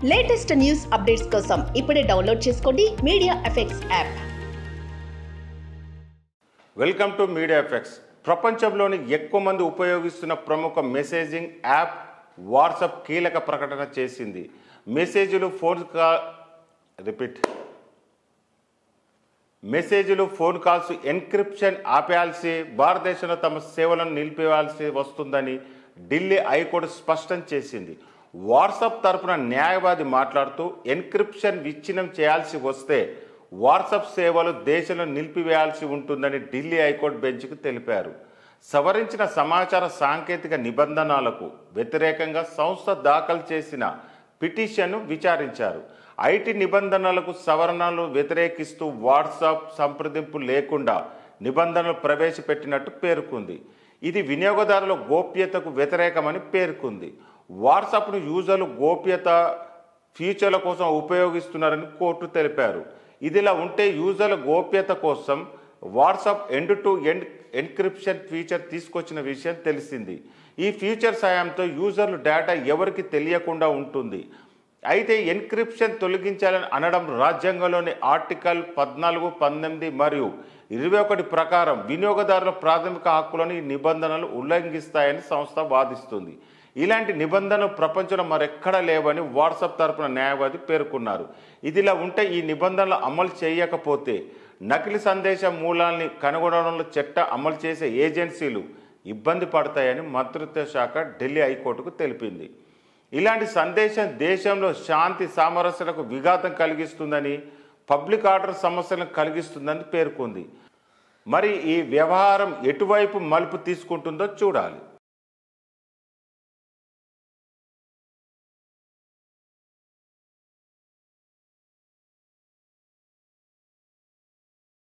Latest news updates కోసం ఇప్పుడే download చేసుకోండి media effects app. Welcome to media effects. ప్రపంచంలోని ఎక్కువ మంది ఉపయోగిస్తున్న ప్రముఖ మెసేజింగ్ యాప్ వాట్సాప్ కీలక ప్రకటన చేసింది. మెసేజ్లు, ఫోన్ కాల్స్ ఎన్క్రిప్షన్ ఆపేయాల్సి, భారతదేశంలో తమ సేవలను నిలిపివేయాల్సి వస్తుందని ఢిల్లీ హైకోర్టు స్పష్టం చేసింది. వాట్సాప్ తరపున న్యాయవాది మాట్లాడుతూ ఎన్క్రిప్షన్ విచ్ఛిన్నం చేయాల్సి వస్తే వాట్సాప్ సేవలు దేశంలో నిలిపివేయాల్సి ఉంటుందని ఢిల్లీ హైకోర్టు బెంచ్కు తెలిపారు. సవరించిన సమాచార సాంకేతిక నిబంధనలకు వ్యతిరేకంగా సంస్థ దాఖలు చేసిన పిటిషన్ను విచారించారు. ఐటీ నిబంధనలకు సవరణలు వ్యతిరేకిస్తూ వాట్సాప్ సంప్రదింపు లేకుండా నిబంధనలు ప్రవేశపెట్టినట్టు పేర్కొంది. ఇది వినియోగదారుల గోప్యతకు వ్యతిరేకమని పేర్కొంది. వాట్సాప్ను యూజర్లు గోప్యత ఫీచర్ల కోసం ఉపయోగిస్తున్నారని కోర్టు తెలిపారు. ఇదిలా ఉంటే యూజర్ల గోప్యత కోసం WhatsApp end to end encryption feature తీసుకొచ్చిన విషయం తెలిసింది. ఈ ఫీచర్ సాయంతో యూజర్లు డేటా ఎవరికి తెలియకుండా ఉంటుంది. అయితే ఎన్క్రిప్షన్ తొలగించాలని అనడం రాజ్యాంగంలోని ఆర్టికల్ 14, 19 మరియు 21 ప్రకారం వినియోగదారుల ప్రాథమిక హక్కులను ఈ నిబంధనలు ఉల్లంఘిస్తాయని సంస్థ వాదిస్తుంది. ఇలాంటి నిబంధనలు ప్రపంచంలో మరెక్కడా లేవని వాట్సాప్ తరపున న్యాయవాది పేర్కొన్నారు. ఇదిలా ఉంటే ఈ నిబంధనలు అమలు చేయకపోతే నకిలీ సందేశ మూలాల్ని కనుగొనడంలో చట్టం అమలు చేసే ఏజెన్సీలు ఇబ్బంది పడతాయని మంత్రిత్వ శాఖ ఢిల్లీ హైకోర్టుకు తెలిపింది. ఇలాంటి సందేశం దేశంలో శాంతి సామరస్యాలకు విఘాతం కలిగిస్తుందని, పబ్లిక్ ఆర్డర్ సమస్యలను కలిగిస్తుందని పేర్కొంది. మరి ఈ వ్యవహారం ఎటువైపు మలుపు తీసుకుంటుందో చూడాలి.